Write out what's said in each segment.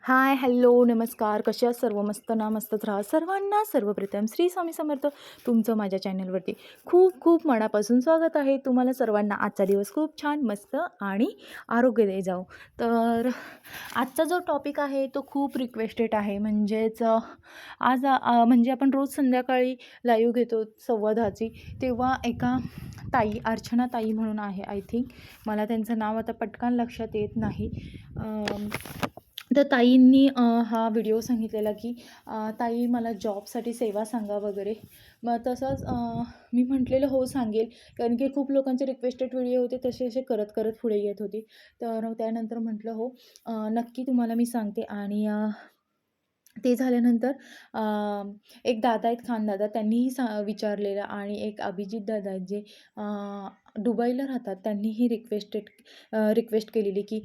हाय, hello, नमस्कार. कशा आहात सर्व? मस्त ना, मस्तच राहा. सर्वांना सर्वप्रथम श्री स्वामी समर्थ. तुमचं माझ्या चॅनलवरती खूप खूप मनापासून स्वागत आहे. तुम्हाला सर्वांना आजचा दिवस खूप छान, मस्त आणि आरोग्यदायी जाओ. तर आजचा जो टॉपिक आहे तो खूप रिक्वेस्टेड आहे. म्हणजेच आज म्हणजे आपण रोज संध्याकाळी लाईव्ह घेतो 10:15ची. तेव्हा एका ताई, अर्चना ताई म्हणून आहे आय थिंक. मला त्यांचं नाव आता पटकन लक्षात येत नाही. तर ताईंनी हा व्हिडिओ सांगितलेला की ताई मला जॉबसाठी सेवा सांगा वगैरे. मग तसंच मी म्हटलेलं हो सांगेल, कारण की खूप लोकांचे रिक्वेस्टेड व्हिडिओ होते, तसे असे करत करत पुढे येत होती. तर त्यानंतर म्हटलं हो, नक्की तुम्हाला मी सांगते. आणि ते झाल्यानंतर एक दादा आहेत, खानदादा, त्यांनीही विचारलेलं. आणि एक अभिजित दादा आहेत, जे दुबईला राहतात, त्यांनीही रिक्वेस्ट केलेली की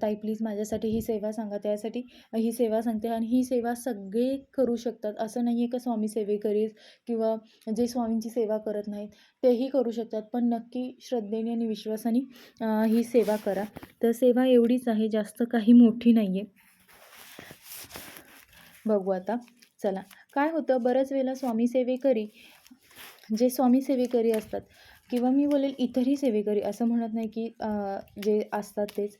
ताई प्लीज माझ्यासाठी ही सेवा सांगा. त्यासाठी ही सेवा सांगते. आणि ही सेवा सगळे करू शकतात. असं नाही आहे का स्वामी सेवेकरीच किंवा जे स्वामींची सेवा करत नाहीत तेही करू शकतात. पण नक्की श्रद्धेने आणि विश्वासाने ही सेवा करा. तर सेवा एवढीच आहे, जास्त काही मोठी नाही आहे. बघू आता. चला, काय होतं, बऱ्याच वेळेला स्वामी सेवेकरी, जे स्वामी सेवेकरी असतात किंवा मी बोलेल इतरही सेवेकरी, असं म्हणत नाही की जे असतात तेच,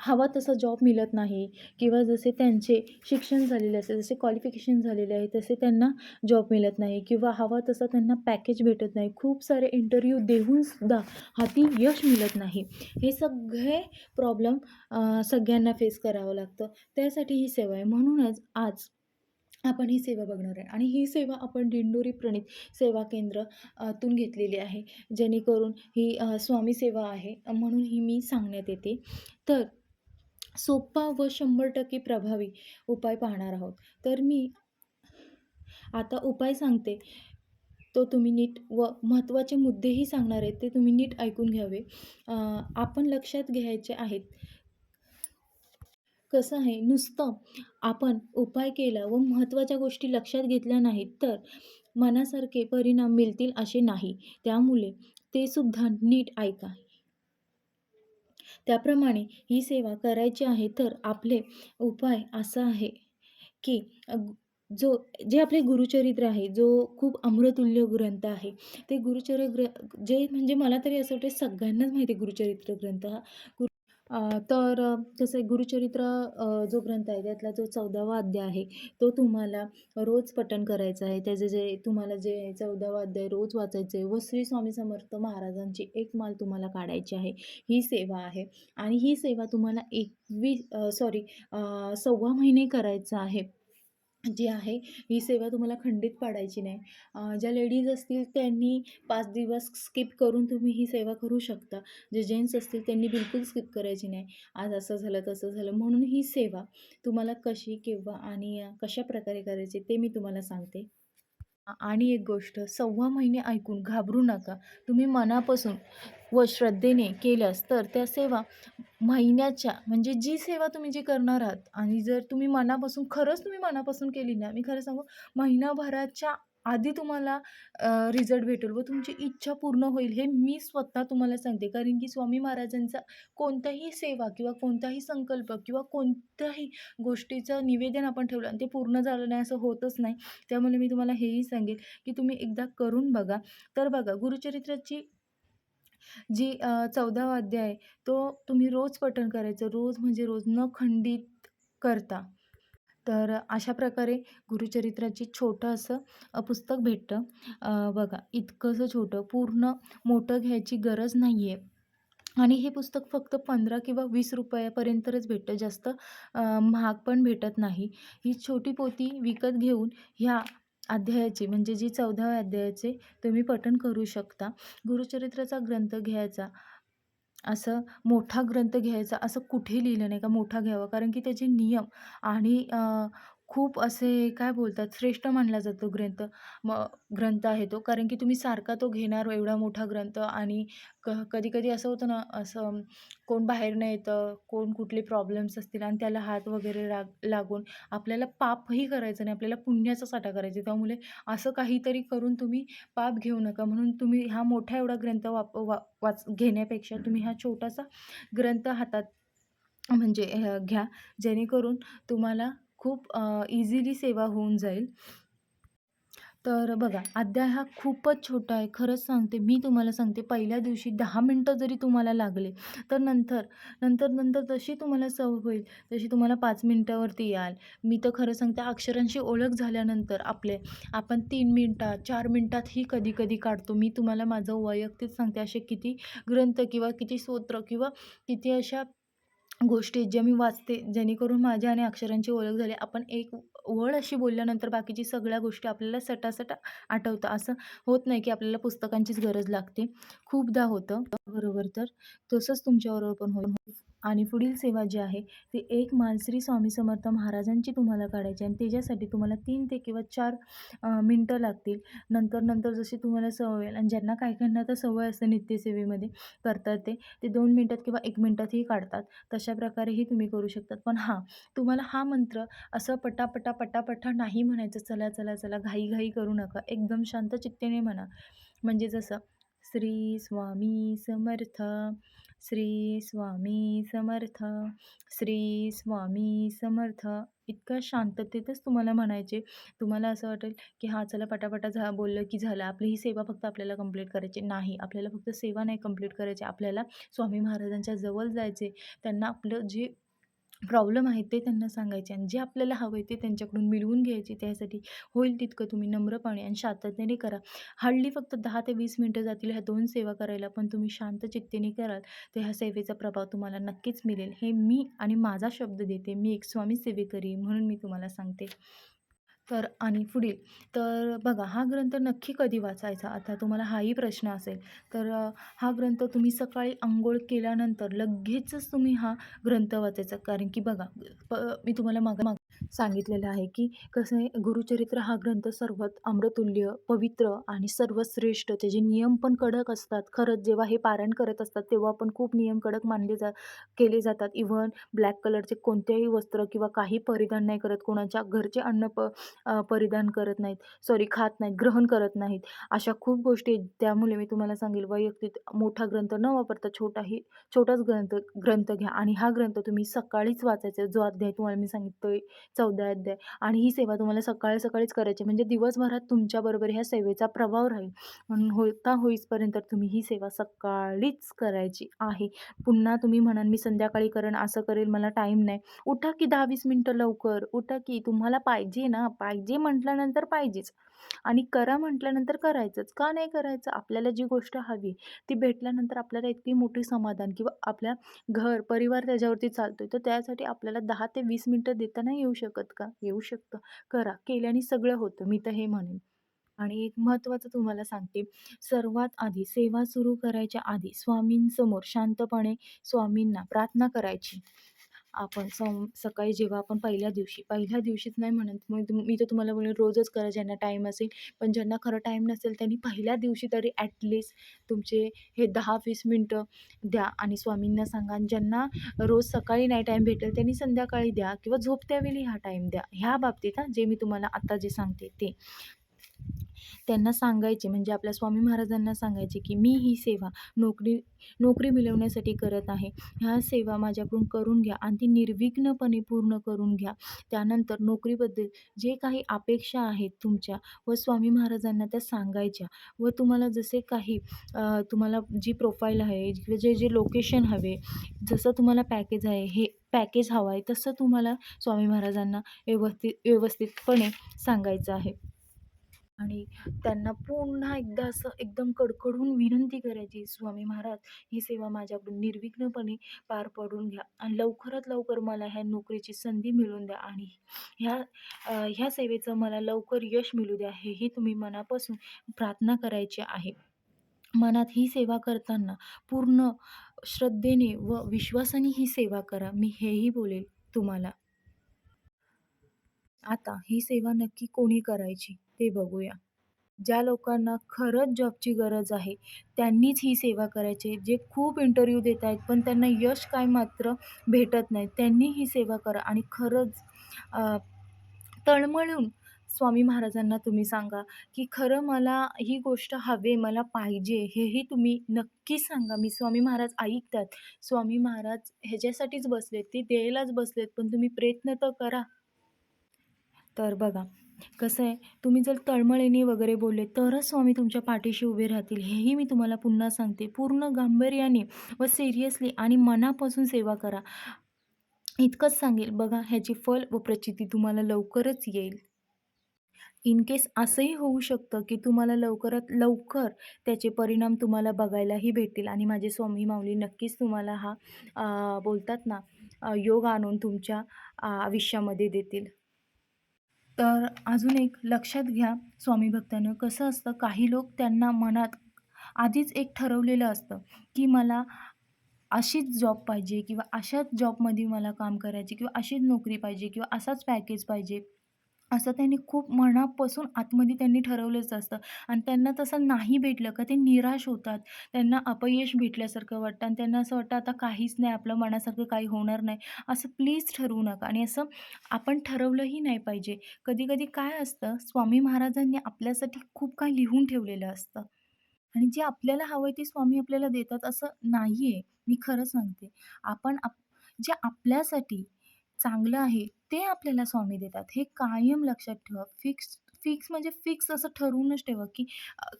हवा तसा जॉब मिळत नाही किंवा जसे त्यांचे शिक्षण झालेले असते, जसे क्वालिफिकेशन झालेले आहे तसे त्यांना जॉब मिळत नाही किंवा हवा तसा त्यांना पॅकेज भेटत नाही. खूप सारे इंटरव्ह्यू देऊनसुद्धा हाती यश मिळत नाही. हे सगळे प्रॉब्लेम सगळ्यांना फेस करावं लागतं. त्यासाठी ही सेवा आहे. म्हणूनच आज आपण ही सेवा बघणार आहे. आणि ही सेवा आपण दिंडोरी प्रणित सेवा केंद्र तून घेतलेली आहे. जेणेकरून ही स्वामी सेवा आहे, म्हणून ही मी सांगण्यात येते. तर सोपा व 100% प्रभावी उपाय पाहणार आहोत. तर मी आता उपाय सांगते, तो तुम्ही नीट, व महत्त्वाचे मुद्देही सांगणार आहेत, ते तुम्ही नीट ऐकून घ्यावे. आपण लक्षात घ्यायचे आहेत. कसं आहे, नुसतं आपण उपाय केला व महत्त्वाच्या गोष्टी लक्षात घेतल्या नाहीत तर मनासारखे परिणाम मिळतील असे नाही. त्यामुळे ते सुद्धा नीट ऐका. त्याप्रमाणे ही सेवा करायची आहे तर आपले उपाय असा आहे की जो जे आपले गुरुचरित्र आहे, जो खूप अमृतुल्य ग्रंथ आहे, ते जे म्हणजे मला तरी असं वाटतं सगळ्यांनाच माहिती आहे गुरुचरित्र ग्रंथ हा. तर कसं आहे, गुरुचरित्र जो ग्रंथ आहे त्यातला जो 14वा अध्याय आहे, तो तुम्हाला रोज पठण करायचा आहे. त्याचे जे तुम्हाला जे 14वा अध्याय रोज वाचायचं आहे व श्री स्वामी समर्थ महाराजांची एक माळ तुम्हाला काढायची आहे. ही सेवा आहे. आणि ही सेवा तुम्हाला 1.25 महिने करायचं आहे. जी आहे, ही सेवा तुम्हाला खंडित पाडायची नाही. ज्या लेडीज असतील त्यांनी 5 दिवस स्किप करून तुम्ही ही सेवा करू शकता. जे जेंट्स असतील त्यांनी बिलकुल स्किप करायची नाही. आज असं झालं, तसं झालं म्हणून ही सेवा तुम्हाला कशी, केव्हा आणि कशाप्रकारे करायची ते मी तुम्हाला सांगते. आणि एक गोष्ट, 1.25 महिने ऐकून घाबरू नका. तुम्ही मनापासून व श्रद्धेने केल्यास तर त्या सेवा महिन्याच्या, म्हणजे जी सेवा तुम्ही जी करणार आहात, आणि जर तुम्ही मनापासून, खरंच तुम्ही मनापासून केली ना, मी खरं सांगू, महिनाभराच्या आधी तुम्हाला रिझल्ट भेटेल व तुमची इच्छा पूर्ण होईल. हे मी स्वतः तुम्हाला सांगते. कारण की स्वामी महाराजांचा कोणताही सेवा किंवा कोणताही संकल्प किंवा कोणत्याही गोष्टीचं निवेदन आपण ठेवलं आणि ते पूर्ण झालं नाही असं होतच नाही. त्यामुळे मी तुम्हाला हेही सांगेल की तुम्ही एकदा करून बघा. तर बघा, गुरुचरित्राची जी 14वा अध्याय आहे, तो तुम्ही रोज पठण करायचं. रोज म्हणजे रोज, न खंडित करता. तर अशा प्रकारे गुरुचरित्राची छोटं असं पुस्तक भेटतं. बघा, इतकंसं छोटं, पूर्ण मोठं घ्यायची गरज नाही आहे. आणि हे पुस्तक फक्त 15 किंवा 20 रुपयापर्यंतच भेटतं. जास्त महाग पण भेटत नाही. ही छोटी पोथी विकत घेऊन ह्या अध्यायाचे, म्हणजे जी 14व्या अध्यायाचे तुम्ही पठण करू शकता. गुरुचरित्राचा ग्रंथ घ्यायचा, असं मोठा ग्रंथ घ्यायचा असं कुठे लिहिलं नाही का मोठा घ्यावा. कारण की त्याचे नियम आणि खूप असे काय बोलतात, श्रेष्ठ मानला जातो ग्रंथ आहे तो. कारण की तुम्ही सारखा तो घेणार एवढा मोठा ग्रंथ, आणि कधी-कधी असं होतं ना, असं कोण बाहेरनं येतं, कोण कुठले प्रॉब्लेम्स असतील आणि त्याला हात वगैरे लागून आपल्याला पापही करायचं नाही, आपल्याला पुण्याचा साठा करायचा. त्यामुळे असं काहीतरी करून तुम्ही पाप घेऊ नका. म्हणून तुम्ही हा मोठा एवढा ग्रंथ घेण्यापेक्षा तुम्ही हा छोटासा ग्रंथ हातात म्हणजे घ्या, जेणेकरून तुम्हाला खूप इझिली सेवा होऊन जाईल. तर बघा, अध्याय हा खूपच छोटा आहे. खरंच सांगते, मी तुम्हाला सांगते, पहिल्या दिवशी 10 मिनिटं जरी तुम्हाला लागले, तर नंतर जशी तुम्हाला सवय होईल, तशी तुम्हाला 5 मिनिटावरती याल. मी तर खरं सांगते, अक्षरांशी ओळख झाल्यानंतर आपण 3 मिनिटात, 4 मिनिटातही कधी-कधी काढतो. मी तुम्हाला माझं वैयक्तिक सांगते, असे किती ग्रंथ किंवा किती स्तोत्र किंवा किती अशा गोष्टी ज्या मी वाचते, जेणेकरून माझ्या आणि अक्षरांची ओळख झाली. आपण एक ओळ अशी बोलल्यानंतर बाकीची सगळ्या गोष्टी आपल्याला सटासट आठवतं. असं होत नाही, की आपल्याला पुस्तकांचीच गरज लागते. खूपदा होतं. बरोबर, तर तसंच तुमच्याबरोबर पण होईल. आणि पुढील सेवा जी आहे, ती एक मानश्री स्वामी समर्थ महाराजांची तुम्हाला काढायची आणि त्याच्यासाठी तुम्हाला 3 ते किंवा 4 मिनिटं लागतील. नंतर जशी तुम्हाला सवय होईल आणि ज्यांना काही-काहींना तर सवय असते नित्यसेवेमध्ये करतात ते 2 मिनिटात किंवा 1 मिनिटातही काढतात. तशा प्रकारेही तुम्ही करू शकतात. पण हां, तुम्हाला हा मंत्र असं पटापटा नाही म्हणायचं. चला, घाई करू नका. एकदम शांत चित्तेने म्हणा. म्हणजे जसं श्री स्वामी समर्थ, श्री स्वामी समर्थ, श्री स्वामी समर्थ. इतक्या शांततेतच तुम्हाला म्हणायचे. तुम्हाला असं वाटेल, की हां, चला पटापटा बोललं की झालं. आपली ही सेवा फक्त आपल्याला कंप्लीट करायची. नाही, आपल्याला फक्त सेवा नाही कंप्लीट करायची. आपल्याला स्वामी महाराजांच्या जवळ जायचे. त्यांना आपलं जे प्रॉब्लेम आहे ते त्यांना सांगायचे आणि जे आपल्याला हवं आहे ते त्यांच्याकडून मिळवून घ्यायचे. त्यासाठी होईल तितकं तुम्ही नम्रपणे आणि शांततेने करा. हार्डली फक्त 10 ते 20 मिनिटं जातील ह्या 2 सेवा करायला. पण तुम्ही शांत चित्तेने कराल, तर ह्या सेवेचा प्रभाव तुम्हाला नक्कीच मिळेल. हे मी आणि माझा शब्द देते. मी एक स्वामी सेवेकरी म्हणून मी तुम्हाला सांगते. तर आणि पुढील, तर बघा, हा ग्रंथ नक्की कधी वाचायचा? आता तुम्हाला हाही प्रश्न असेल. तर हा ग्रंथ तुम्ही सकाळी अंघोळ केल्यानंतर लगेचच तुम्ही हा ग्रंथ वाचायचा. कारण की बघा, मी तुम्हाला मागं सांगितलेलं आहे, की कसं आहे, गुरुचरित्र हा ग्रंथ सर्वात अमृतुल्य, पवित्र आणि सर्वश्रेष्ठ. त्याचे नियम पण कडक असतात. खरंच जेव्हा हे पारायण करत असतात, तेव्हा पण खूप नियम कडक केले जातात. इव्हन ब्लॅक कलरचे कोणतेही वस्त्र किंवा काही परिधान नाही करत. कोणाच्या घरचे अन्न परिधान करत नाहीत, खात नाहीत, ग्रहण करत नाहीत. अशा खूप गोष्टी आहेत. त्यामुळे मी तुम्हाला सांगेल, वैयक्तिक मोठा ग्रंथ न वापरता छोटाच ग्रंथ ग्रंथ घ्या आणि हा ग्रंथ तुम्ही सकाळीच वाचायचा. जो अध्याय तुम्हाला मी सांगितलोय, 14 अध्याय, आणि ही सेवा तुम्हाला सकाळीच करायची. म्हणजे दिवसभरात तुमच्याबरोबर ह्या सेवेचा प्रभाव राहील. म्हणून होईपर्यंत तुम्ही ही सेवा सकाळीच करायची आहे. पुन्हा तुम्ही म्हणाल, मी संध्याकाळी करेन, असं करेल, मला टाईम नाही. उठा की 10-20 मिनिटं लवकर. उठा की, तुम्हाला पाहिजे ना, पाहिजे म्हटल्यानंतर पाहिजेच आणि करा म्हटल्यानंतर करायचंच. का नाही करायचं? आपल्याला जी गोष्ट हवी ती भेटल्यानंतर आपल्याला इतकी मोठी समाधान किंवा आपल्या परिवार त्याच्यावरती चालतोय, तर त्यासाठी आपल्याला 10 ते 20 मिनिटं देता नाही येऊ शकत का? येऊ शकतं. करा. केल्याने सगळं होतं. मी तर हे म्हणेन. आणि एक महत्त्वाचं तुम्हाला सांगते, सर्वात आधी सेवा सुरू करायच्या आधी स्वामींसमोर शांतपणे स्वामींना प्रार्थना करायची. आपण सकाळी जेव्हा आपण पहिल्या दिवशीच नाही म्हणत, मग मी तर तुम्हाला बोलेन रोजच करा ज्यांना टाईम असेल. पण ज्यांना खरं टाईम नसेल त्यांनी पहिल्या दिवशी तरी तुमचे हे 10-20 मिनिटं द्या आणि स्वामींना सांगा. आणि ज्यांना रोज सकाळी नाही टाईम भेटेल त्यांनी संध्याकाळी द्या किंवा झोपत्या वेळी हा टाईम द्या. ह्या बाबतीत जे मी तुम्हाला आता जे सांगते ते. त्यांना सांगायचे, म्हणजे आपल्या स्वामी महाराजांना सांगायचे, की मी ही सेवा नोकरी नोकरी मिळवण्यासाठी करत आहे. ह्या सेवा माझ्याकडून करून घ्या आणि ती निर्विघ्नपणे पूर्ण करून घ्या. त्यानंतर नोकरीबद्दल जे काही अपेक्षा आहेत तुमच्या व स्वामी महाराजांना त्या सांगायच्या व तुम्हाला जसे काही तुम्हाला जी प्रोफाईल आहे किंवा जे लोकेशन हवे, जसं तुम्हाला पॅकेज आहे, हे पॅकेज हवं आहे, तसं तुम्हाला स्वामी महाराजांना व्यवस्थितपणे सांगायचं आहे. आणि त्यांना पुन्हा एकदा असं एकदम कडकडून विनंती करायची, "स्वामी महाराज, ही सेवा माझ्याकडून निर्विघ्नपणे पार पडून घ्या आणि लवकरात लवकर मला ह्या नोकरीची संधी मिळवून द्या आणि ह्या ह्या सेवेचं मला लवकर यश मिळू द्या." हेही तुम्ही मनापासून प्रार्थना करायची आहे. मनात ही सेवा करताना पूर्ण श्रद्धेने व विश्वासाने ही सेवा करा. मी हेही बोलेल तुम्हाला. आता ही सेवा नक्की कोणी करायची ते बघूया. ज्या लोकांना खरंच जॉबची गरज आहे, त्यांनीच ही सेवा करायची. जे खूप इंटरव्ह्यू देत आहेत, पण त्यांना यश काय मात्र भेटत नाही, त्यांनी ही सेवा करा आणि खरंच अ, तळमळून स्वामी महाराजांना तुम्ही सांगा, की खरं मला ही गोष्ट हवे, मला पाहिजे, हेही तुम्ही नक्की सांगा. मी स्वामी महाराज ऐकतात. स्वामी महाराज ह्याच्यासाठीच बसलेत, ते द्यायलाच बसलेत, पण तुम्ही प्रयत्न तर करा. तर बघा, कसं आहे, तुम्ही जर तळमळीने वगैरे बोलले, तरच स्वामी तुमच्या पाठीशी उभे राहतील. हेही मी तुम्हाला पुन्हा सांगते. पूर्ण गांभीर्याने व सिरियसली आणि मनापासून सेवा करा. इतकंच सांगेल. बघा, ह्याची फल व प्रचिती तुम्हाला लवकरच येईल. इन केस असंही होऊ शकतं, की तुम्हाला लवकरात लवकर त्याचे परिणाम तुम्हाला बघायलाही भेटतील आणि माझे स्वामी माऊली नक्कीच तुम्हाला हा बोलतात ना, योग आणून तुमच्या आयुष्यामध्ये देतील. तर अजून एक लक्षात घ्या स्वामी भक्तांनो, कसं असतं, काही लोक त्यांना मनात आधीच एक ठरवलेलं असतं, की मला अशीच जॉब पाहिजे किंवा अशाच जॉबमध्ये मला काम करायचे किंवा अशीच नोकरी पाहिजे किंवा असाच पॅकेज पाहिजे. असं त्यांनी खूप मनापासून आतमध्ये त्यांनी ठरवलेच असतं आणि त्यांना तसं नाही भेटलं का ते निराश होतात. त्यांना अपयश भेटल्यासारखं वाटतं आणि त्यांना असं वाटतं आता काहीच नाही, आपलं मनासारखं काही होणार नाही. असं प्लीज ठरवू नका आणि असं आपण ठरवलंही नाही पाहिजे. कधी-कधी काय असतं, स्वामी महाराजांनी आपल्यासाठी खूप काही लिहून ठेवलेलं असतं. आणि जे आपल्याला हवंय ते स्वामी आपल्याला देतात असं नाहीये. मी खरं सांगते. आपण जे आपल्यासाठी चांगलं आहे ते आपल्याला स्वामी देतात. हे कायम लक्षात ठेवा. फिक्स फिक्स म्हणजे फिक्स असं ठरवूनच ठेवा,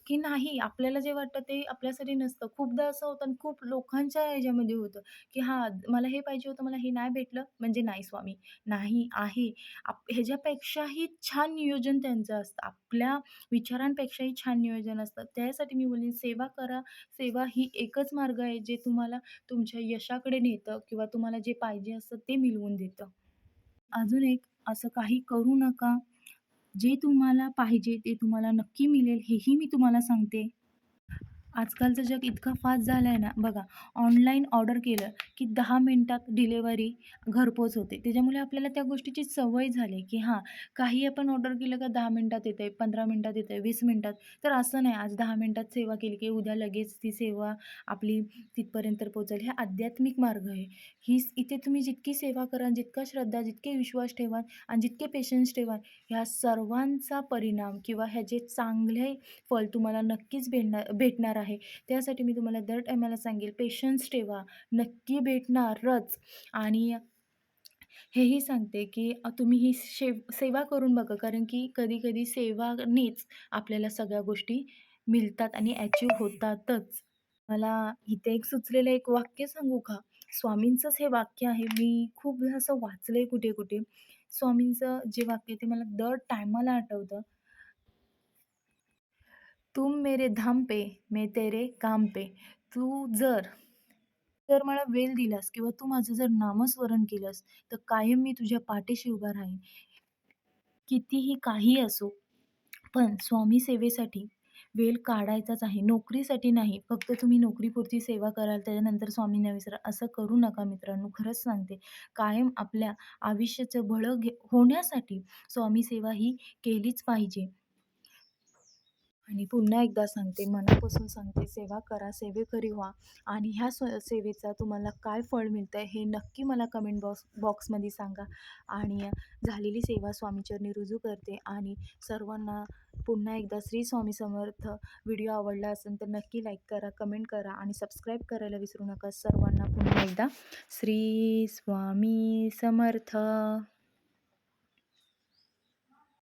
की नाही आपल्याला जे वाटतं ते आपल्यासाठी नसतं. खूपदा असं होतं आणि खूप लोकांच्या ह्याच्यामध्ये होतं, की हां, मला हे पाहिजे होतं, मला हे नाही भेटलं म्हणजे नाही स्वामी. नाही आहे. ह्याच्यापेक्षाही छान नियोजन त्यांचं असतं. आपल्या विचारांपेक्षाही छान नियोजन असतं. त्यासाठी मी बोलेन सेवा करा. सेवा ही एकच मार्ग आहे जे तुम्हाला तुमच्या यशाकडे नेतं किंवा तुम्हाला जे पाहिजे असतं ते मिळवून देतं. अजून एक असं काही करू नका. जे तुम्हाला पाहिजे ते तुम्हाला नक्की मिळेल हेही मी तुम्हाला सांगते. आजकालचं जग इतकं फास्ट झालं आहे ना, बघा ऑनलाईन ऑर्डर केलं, की 10 मिनिटात डिलिव्हरी घरपोच होते. त्याच्यामुळे आपल्याला त्या गोष्टीची सवय झाली, की हां, काही आपण ऑर्डर केलं का 10 मिनिटात येतंय, 15 मिनिटात येतंय, 20 मिनिटात. तर असं नाही, आज 10 मिनिटात सेवा केली, की उद्या लगेच ती सेवा आपली तिथपर्यंत पोहोचेल. हा आध्यात्मिक मार्ग आहे. इथे तुम्ही जितकी सेवा कराल, जितका श्रद्धा, जितके विश्वास ठेवाल आणि जितके पेशन्स ठेवाल, ह्या सर्वांचा परिणाम किंवा ह्याचे चांगले फळ तुम्हाला नक्कीच भेटणार आहे. त्यासाठी मी तुम्हाला दर टाईमाला सांगेल पेशन्स ठेवा, नक्की भेटणारच. आणि हेही सांगते, की तुम्ही ही सेवा करून बघा कारण की कधी-कधी सेवानेच आपल्याला सगळ्या गोष्टी मिळतात आणि अचीव्ह होतातच. मला इथे एक सुचलेलं एक वाक्य सांगू का? स्वामींचंच हे वाक्य आहे. मी खूप असं वाचलंय कुठे-कुठे. स्वामींचं जे वाक्य आहे ते मला दर टायमाला आठवतं. तुम मेरे धाम पे, मैं तेरे काम पे. तू जर मला वेळ दिलास किंवा तू माझं जर नामस्मरण केलंस, तर कायम मी तुझ्या पाठीशी उभा राहीन. कितीही काहीही असो, पण स्वामी सेवेसाठी वेळ काढायचाच आहे. नोकरीसाठी नाही. फक्त तुम्ही नोकरीपुरती सेवा कराल, त्याच्यानंतर स्वामींना विसरा, असं करू नका मित्रांनो. खरंच सांगते. कायम आपल्या आयुष्याचं भलं होण्यासाठी स्वामी सेवा ही केलीच पाहिजे. आणि पुन्हा एकदा सांगते, मनापासून सांगते, सेवा करा, सेवेकरी व्हा आणि ह्या सेवेचा तुम्हाला काय फळ मिळतंय हे नक्की मला कमेंट बॉक्समध्ये सांगा. आणि झालेली सेवा स्वामीचरणी रुजू करते आणि सर्वांना पुन्हा एकदा श्री स्वामी समर्थ. व्हिडिओ आवडला असेल तर नक्की लाईक करा, कमेंट करा आणि सबस्क्राईब करायला विसरू नका. सर्वांना पुन्हा एकदा श्री स्वामी समर्थ.